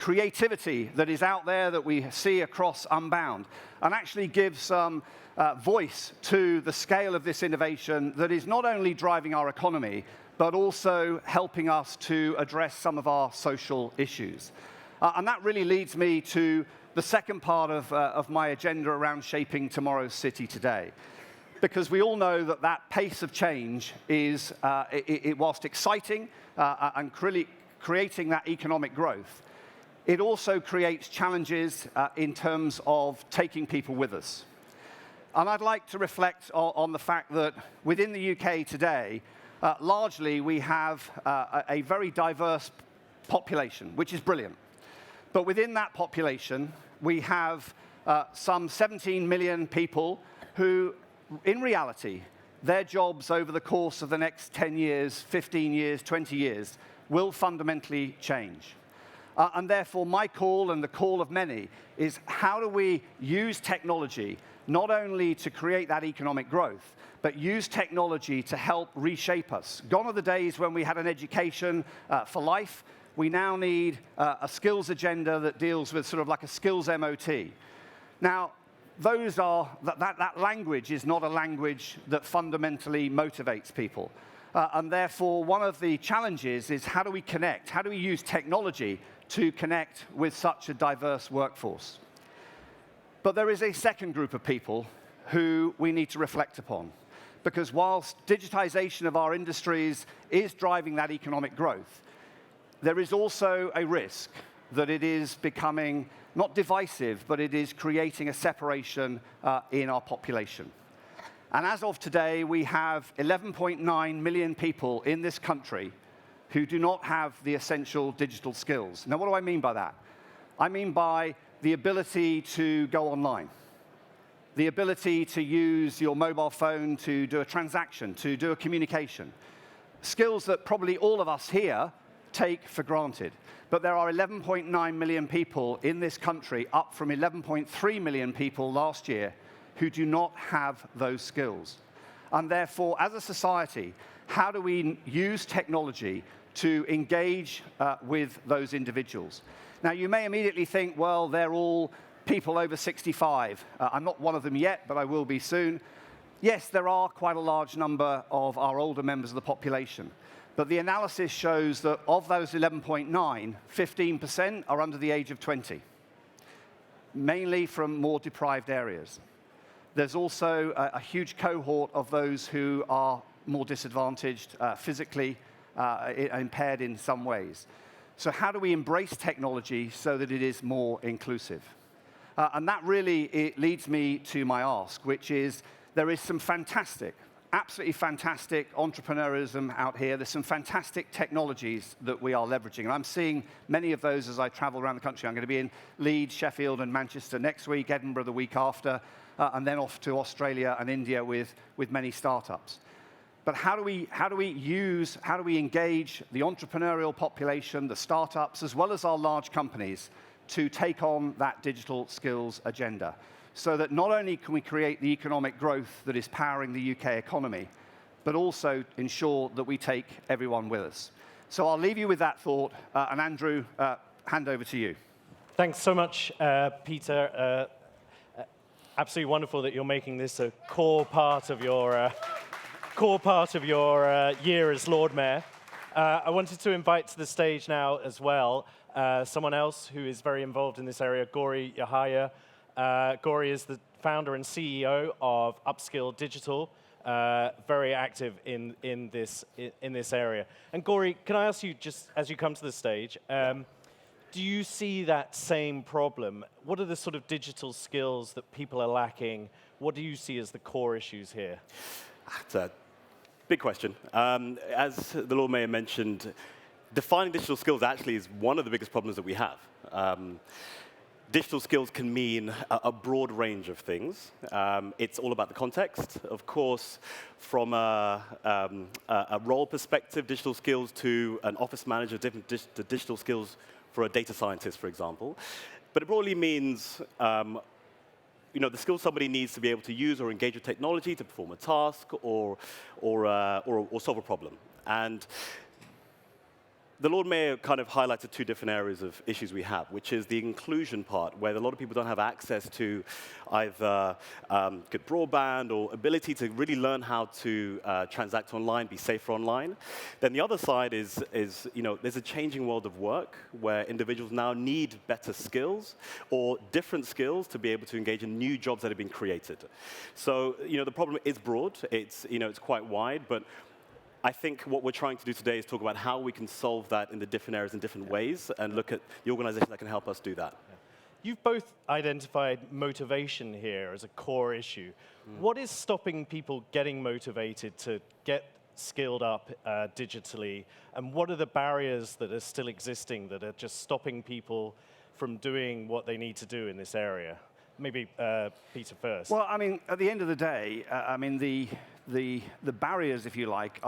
creativity that is out there that we see across Unbound, and actually give some voice to the scale of this innovation that is not only driving our economy, but also helping us to address some of our social issues. And that really leads me to the second part of my agenda around shaping tomorrow's city today. Because we all know that that pace of change is, whilst exciting and creating that economic growth, it also creates challenges in terms of taking people with us. And I'd like to reflect on the fact that within the UK today, largely we have a very diverse population, which is brilliant. But within that population, we have some 17 million people who, in reality, their jobs over the course of the next 10 years, 15 years, 20 years will fundamentally change. And therefore, my call and the call of many is how do we use technology not only to create that economic growth, but use technology to help reshape us. Gone are the days when we had an education for life. We now need a skills agenda that deals with sort of like a skills MOT. Now, that language is not a language that fundamentally motivates people. And therefore, one of the challenges is how do we connect? How do we use technology to connect with such a diverse workforce? But there is a second group of people who we need to reflect upon. Because whilst digitization of our industries is driving that economic growth, there is also a risk that it is becoming not divisive, but it is creating a separation in our population. And as of today, we have 11.9 million people in this country who do not have the essential digital skills. Now, what do I mean by that? I mean by the ability to go online, the ability to use your mobile phone to do a transaction, to do a communication. Skills that probably all of us here take for granted. But there are 11.9 million people in this country, up from 11.3 million people last year, who do not have those skills. And therefore, as a society, how do we use technology to engage with those individuals? Now, you may immediately think, well, they're all people over 65. I'm not one of them yet, but I will be soon. Yes, there are quite a large number of our older members of the population. But the analysis shows that of those 11.9, 15% are under the age of 20, mainly from more deprived areas. There's also a huge cohort of those who are more disadvantaged, physically impaired in some ways. So how do we embrace technology so that it is more inclusive? And that really leads me to my ask, which is there is some fantastic, absolutely fantastic entrepreneurism out here. There's some fantastic technologies that we are leveraging. And I'm seeing many of those as I travel around the country. I'm going to be in Leeds, Sheffield, and Manchester next week, Edinburgh the week after, and then off to Australia and India with many startups. But how do we engage the entrepreneurial population, the startups, as well as our large companies to take on that digital skills agenda? So that not only can we create the economic growth that is powering the UK economy, but also ensure that we take everyone with us. So I'll leave you with that thought, and Andrew, hand over to you. Thanks so much, Peter. Absolutely wonderful that you're making this a core part of your year as Lord Mayor. I wanted to invite to the stage now as well someone else who is very involved in this area, Gori, Yahaya. Gori is the founder and CEO of UpSkill Digital, very active in this area. And Gori, can I ask you, just as you come to the stage, do you see that same problem? What are the sort of digital skills that people are lacking? What do you see as the core issues here? It's a big question. As the Lord Mayor mentioned, defining digital skills actually is one of the biggest problems that we have. Digital skills can mean a broad range of things. It's all about the context. Of course, from a role perspective, digital skills to an office manager, different digital skills for a data scientist, for example. But it broadly means the skills somebody needs to be able to use or engage with technology to perform a task or solve a problem. And the Lord Mayor kind of highlighted two different areas of issues we have, which is the inclusion part, where a lot of people don't have access to either good broadband or ability to really learn how to transact online, be safer online. Then the other side is there's a changing world of work where individuals now need better skills or different skills to be able to engage in new jobs that have been created. So the problem is broad. It's quite wide, but I think what we're trying to do today is talk about how we can solve that in the different areas in different ways and look at the organizations that can help us do that. Yeah. You've both identified motivation here as a core issue. What is stopping people getting motivated to get skilled up digitally, and what are the barriers that are still existing that are just stopping people from doing what they need to do in this area? Maybe Peter first. Well, I mean, at the end of the day, the barriers, if you like,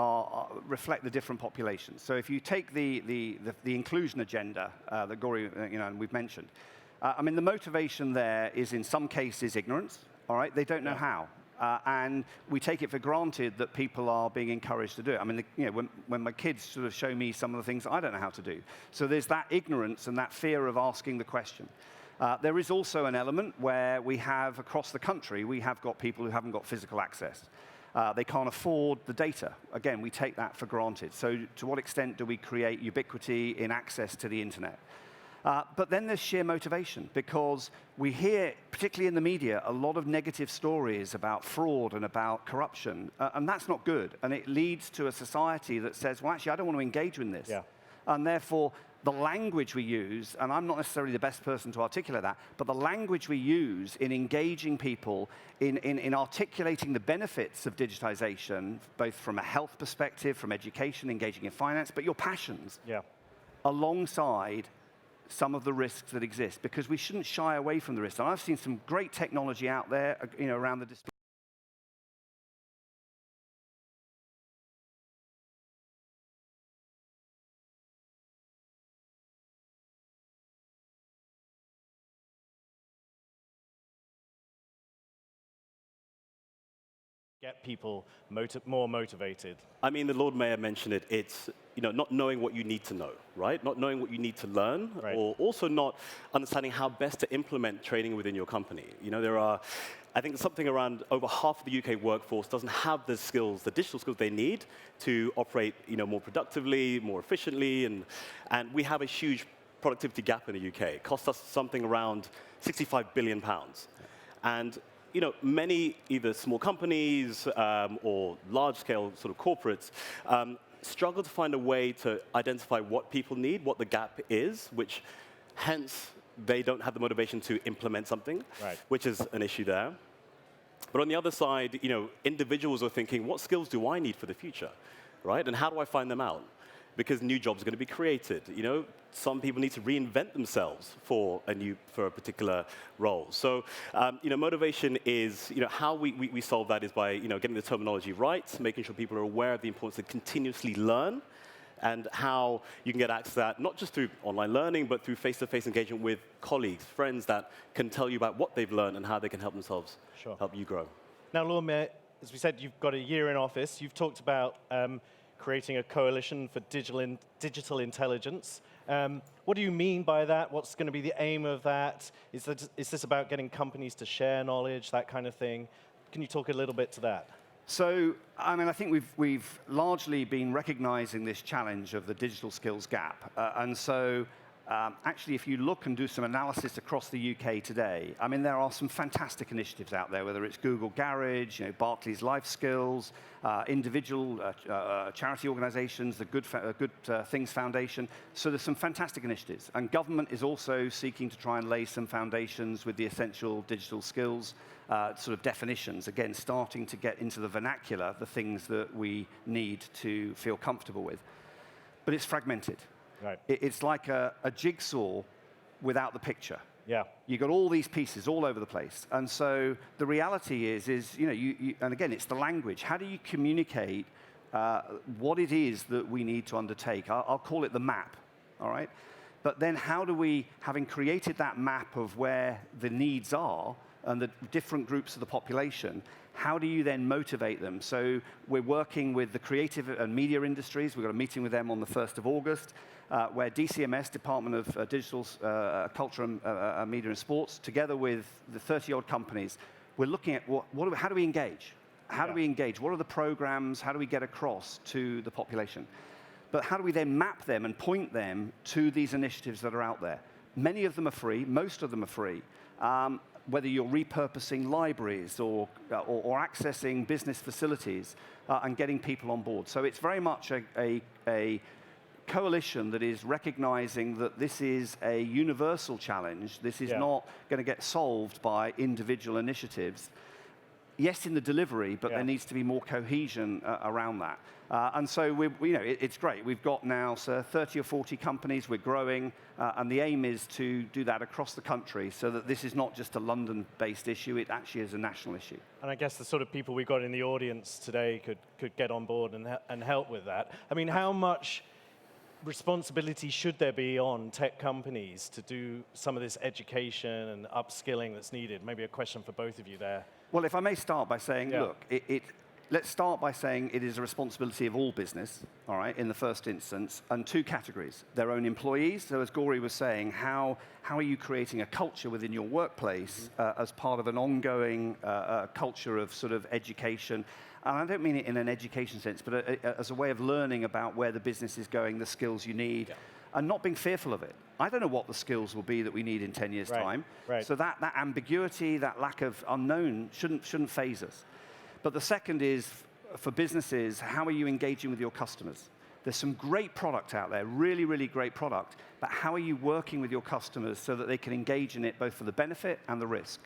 reflect the different populations. So if you take the inclusion agenda that Gori, and we've mentioned, I mean, the motivation there is in some cases ignorance. All right, they don't know how. And we take it for granted that people are being encouraged to do it. I mean, when my kids sort of show me some of the things I don't know how to do. So there's that ignorance and that fear of asking the question. There is also an element where we have, across the country, we have got people who haven't got physical access. They can't afford the data. Again, we take that for granted. So to what extent do we create ubiquity in access to the internet? But then there's sheer motivation, because we hear, particularly in the media, a lot of negative stories about fraud and about corruption, and that's not good. And it leads to a society that says, well, actually, I don't want to engage in this. Yeah. And therefore, the language we use, and I'm not necessarily the best person to articulate that, but the language we use in engaging people, in articulating the benefits of digitization, both from a health perspective, from education, engaging in finance, but your passions, alongside some of the risks that exist, because we shouldn't shy away from the risks. And I've seen some great technology out there, around the display. Get people more motivated. I mean, the Lord Mayor mentioned it. It's not knowing what you need to know, right? Not knowing what you need to learn, right. Or also not understanding how best to implement training within your company. There are, I think, something around over half of the UK workforce doesn't have the skills, the digital skills they need to operate, more productively, more efficiently, and we have a huge productivity gap in the UK. It costs us something around £65 billion, and many either small companies or large-scale sort of corporates struggle to find a way to identify what people need, what the gap is, which hence they don't have the motivation to implement something, which is an issue there. But on the other side, individuals are thinking, what skills do I need for the future, right? And how do I find them out? Because new jobs are going to be created. Some people need to reinvent themselves for a particular role. So, motivation is, how we solve that is by, getting the terminology right, making sure people are aware of the importance of continuously learn, and how you can get access to that, not just through online learning, but through face-to-face engagement with colleagues, friends that can tell you about what they've learned and how they can help themselves, help you grow. Now, Lord Mayor, as we said, you've got a year in office. You've talked about creating a coalition for digital intelligence. What do you mean by that? What's going to be the aim of that? Is this about getting companies to share knowledge, that kind of thing? Can you talk a little bit to that? So, I mean, I think we've largely been recognizing this challenge of the digital skills gap. And so, actually, if you look and do some analysis across the UK today, I mean, there are some fantastic initiatives out there, whether it's Google Garage, Barclays Life Skills, individual charity organizations, the Good Things Foundation. So there's some fantastic initiatives. And government is also seeking to try and lay some foundations with the essential digital skills sort of definitions, again, starting to get into the vernacular, the things that we need to feel comfortable with. But it's fragmented. Right. It's like a jigsaw without the picture. Yeah. You've got all these pieces all over the place. And so the reality is and again, it's the language. How do you communicate what it is that we need to undertake? I'll call it the map, all right? But then how do we, having created that map of where the needs are, and the different groups of the population, how do you then motivate them? So we're working with the creative and media industries. We've got a meeting with them on the 1st of August, where DCMS, Department of Digital Culture and Media and Sports, together with the 30-odd companies, we're looking at how do we engage? How do we engage? What are the programs? How do we get across to the population? But how do we then map them and point them to these initiatives that are out there? Many of them are free. Most of them are free. Whether you're repurposing libraries or accessing business facilities and getting people on board. So it's very much a coalition that is recognizing that this is a universal challenge. This is not going to get solved by individual initiatives. Yes, in the delivery, but there needs to be more cohesion around that. And so it's great. We've got now 30 or 40 companies. We're growing, and the aim is to do that across the country, so that this is not just a London-based issue. It actually is a national issue. And I guess the sort of people we've got in the audience today could get on board and help with that. I mean, how much responsibility should there be on tech companies to do some of this education and upskilling that's needed? Maybe a question for both of you there. Well, if I may start by saying, look, let's start by saying it is a responsibility of all business, all right, in the first instance, and two categories. Their own employees, so as Gori was saying, how are you creating a culture within your workplace as part of an ongoing culture of sort of education? And I don't mean it in an education sense, but as a way of learning about where the business is going, the skills you need, and not being fearful of it. I don't know what the skills will be that we need in 10 years' time. Right. So that ambiguity, that lack of unknown shouldn't faze us. But the second is, for businesses, how are you engaging with your customers? There's some great product out there, really, really great product, but how are you working with your customers so that they can engage in it both for the benefit and the risk?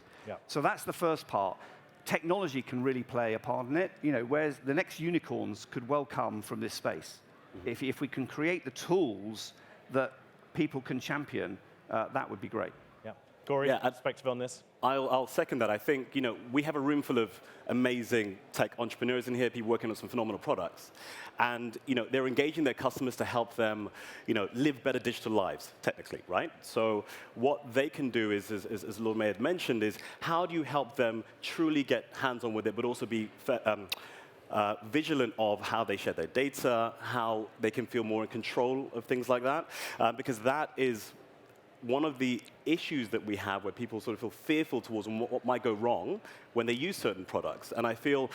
So that's the first part. Technology can really play a part in it. Whereas the next unicorns could well come from this space. If we can create the tools that people can champion, that would be great. Gori, perspective on this? I'll second that. I think we have a room full of amazing tech entrepreneurs in here, people working on some phenomenal products, and they're engaging their customers to help them live better digital lives, technically, right? So what they can do is, as Lord Mayor had mentioned, is how do you help them truly get hands-on with it, but also be vigilant of how they share their data, how they can feel more in control of things like that, because that is one of the issues that we have where people sort of feel fearful towards what might go wrong when they use certain products. And I feel,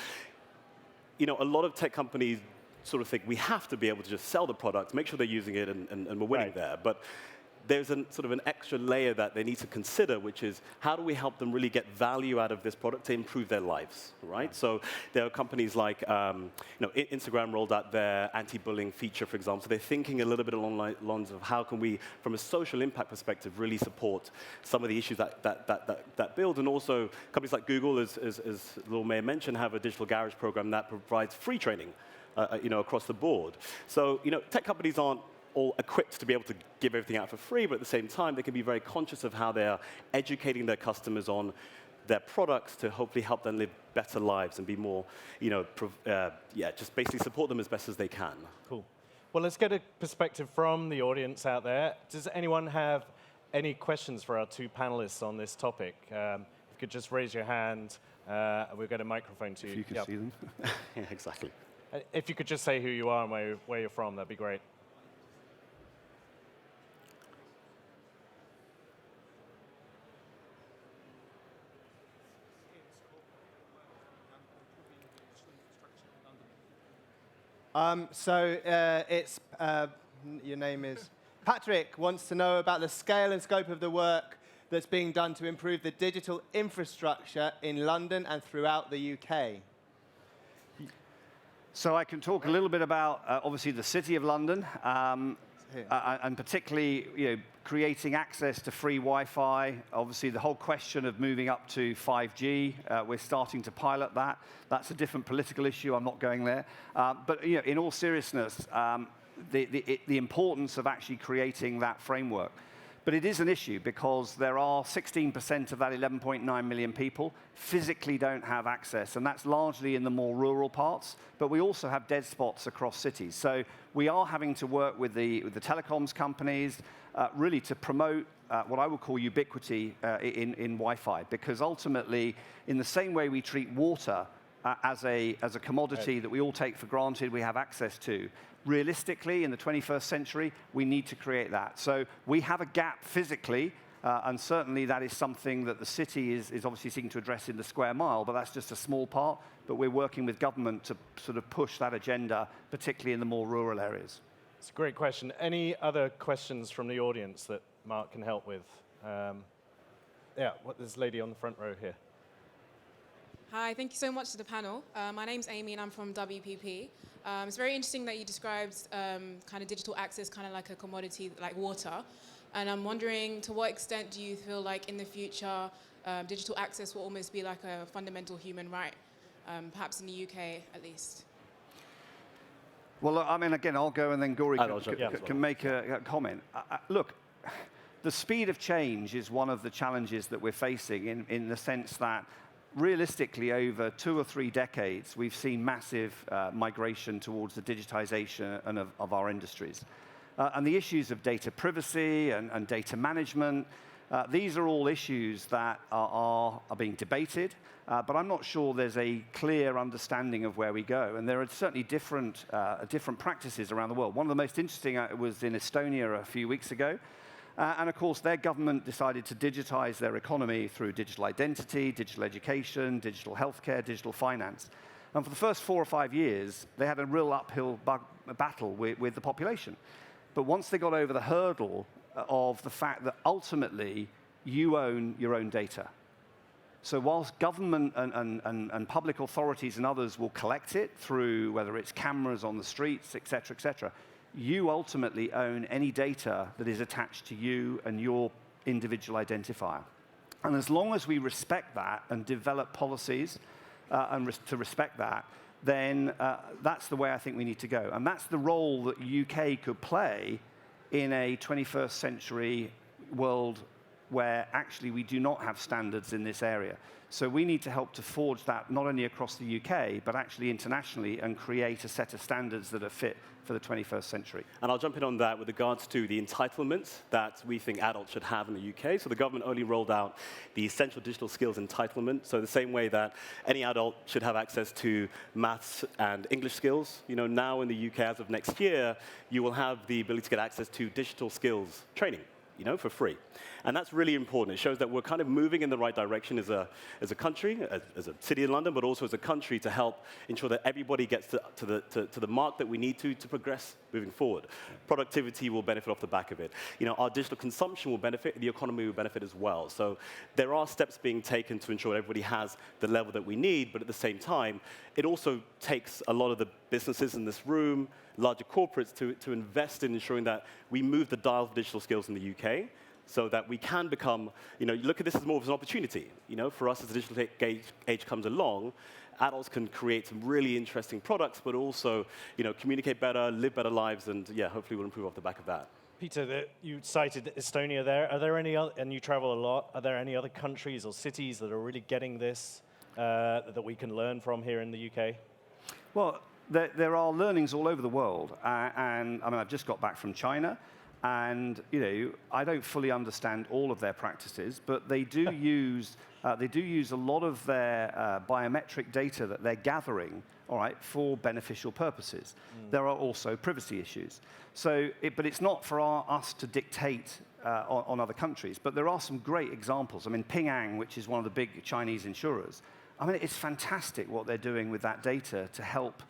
a lot of tech companies sort of think we have to be able to just sell the product, make sure they're using it, and we're winning there. But there's sort of an extra layer that they need to consider, which is how do we help them really get value out of this product to improve their lives, right? So there are companies like, Instagram rolled out their anti-bullying feature, for example. So they're thinking a little bit along the lines of how can we, from a social impact perspective, really support some of the issues that build. And also companies like Google, as Lord Mayor mentioned, have a digital garage program that provides free training, across the board. So tech companies aren't all equipped to be able to give everything out for free, but at the same time, they can be very conscious of how they are educating their customers on their products to hopefully help them live better lives and be more, just basically support them as best as they can. Cool. Well, let's get a perspective from the audience out there. Does anyone have any questions for our two panelists on this topic? If you could just raise your hand, we'll get a microphone to you. If you can see them. Yeah, exactly. If you could just say who you are and where you're from, that'd be great. Your name is Patrick wants to know about the scale and scope of the work that's being done to improve the digital infrastructure in London and throughout the UK. So I can talk a little bit about, obviously, the City of London, and particularly, creating access to free Wi-Fi. Obviously, the whole question of moving up to 5G, we're starting to pilot that. That's a different political issue. I'm not going there. But in all seriousness, the importance of actually creating that framework. But it is an issue because there are 16% of that 11.9 million people physically don't have access, and that's largely in the more rural parts. But we also have dead spots across cities. So we are having to work with the telecoms companies really to promote what I would call ubiquity in Wi-Fi, because ultimately, in the same way we treat water as a commodity that we all take for granted, we have access to, realistically, in the 21st century, we need to create that. So we have a gap physically, and certainly that is something that the city is obviously seeking to address in the square mile, but that's just a small part. But we're working with government to sort of push that agenda, particularly in the more rural areas. It's a great question. Any other questions from the audience that Mark can help with? Yeah, there's a lady on the front row here. Hi, thank you so much to the panel. My name's Amy and I'm from WPP. It's very interesting that you described kind of digital access kind of like a commodity like water. And I'm wondering, to what extent do you feel like in the future digital access will almost be like a fundamental human right, perhaps in the UK at least? Well, I mean, again, I'll go and then Gori can make a comment. Look, the speed of change is one of the challenges that we're facing in the sense that realistically over 2 or 3 decades, we've seen massive migration towards the digitization of our industries. And the issues of data privacy and data management, these are all issues that are being debated. But I'm not sure there's a clear understanding of where we go. And there are certainly different practices around the world. One of the most interesting was in Estonia a few weeks ago. And of course, their government decided to digitize their economy through digital identity, digital education, digital healthcare, digital finance. And for the first 4 or 5 years, they had a real uphill battle with the population. But once they got over the hurdle of the fact that ultimately you own your own data. So whilst government and public authorities and others will collect it through whether it's cameras on the streets, et cetera, you ultimately own any data that is attached to you and your individual identifier. And as long as we respect that and develop policies to respect that, then that's the way I think we need to go. And that's the role that the UK could play in a 21st century world where actually we do not have standards in this area. So we need to help to forge that not only across the UK, but actually internationally and create a set of standards that are fit for the 21st century. And I'll jump in on that with regards to the entitlements that we think adults should have in the UK. So the government only rolled out the essential digital skills entitlement. So the same way that any adult should have access to maths and English skills, now in the UK as of next year, you will have the ability to get access to digital skills training, for free. And that's really important. It shows that we're kind of moving in the right direction as a country, as a city in London, but also as a country to help ensure that everybody gets to the mark that we need to progress moving forward. Productivity will benefit off the back of it. Our digital consumption will benefit, the economy will benefit as well. So there are steps being taken to ensure everybody has the level that we need, but at the same time, it also takes a lot of the businesses in this room, larger corporates, to invest in ensuring that we move the dial of digital skills in the UK so that we can become, look at this as more of an opportunity. For us as the digital age comes along, adults can create some really interesting products, but also, communicate better, live better lives, and hopefully we'll improve off the back of that. Peter, you cited Estonia there. Are there any other, and you travel a lot, are there any other countries or cities that are really getting this that we can learn from here in the UK? Well, there are learnings all over the world. And I mean, I've just got back from China. And I don't fully understand all of their practices, but they do use a lot of their biometric data that they're gathering, all right, for beneficial purposes. There are also privacy issues. But it's not for us to dictate on other countries. But there are some great examples. I mean, Ping An, which is one of the big Chinese insurers. I mean, it's fantastic what they're doing with that data to help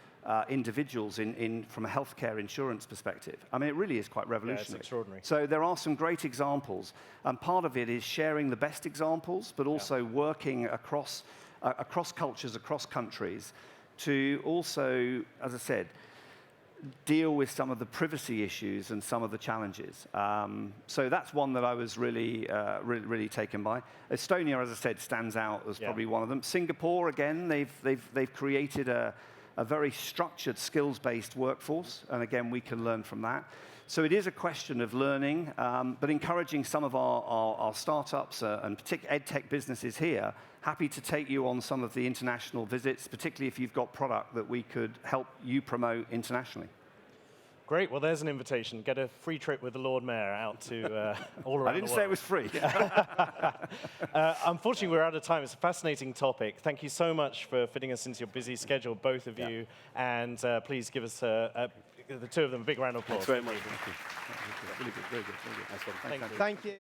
individuals from a healthcare insurance perspective. I mean, it really is quite revolutionary. Yeah, it's extraordinary. So there are some great examples, and part of it is sharing the best examples, but also working across cultures, across countries, to also, as I said, deal with some of the privacy issues and some of the challenges. So that's one that I was really taken by. Estonia, as I said, stands out as probably one of them. Singapore, again, they've created a very structured, skills-based workforce, and again, we can learn from that. So it is a question of learning, but encouraging some of our startups and particularly ed-tech businesses here, happy to take you on some of the international visits, particularly if you've got product that we could help you promote internationally. Great. Well, there's an invitation. Get a free trip with the Lord Mayor out to all around I didn't the say it world. was free. Unfortunately, we're out of time. It's a fascinating topic. Thank you so much for fitting us into your busy schedule, both of you. And please give us, the two of them, a big round of applause. Thanks very much. Really good, very good, very good. Nice one. Thank you. Thank you.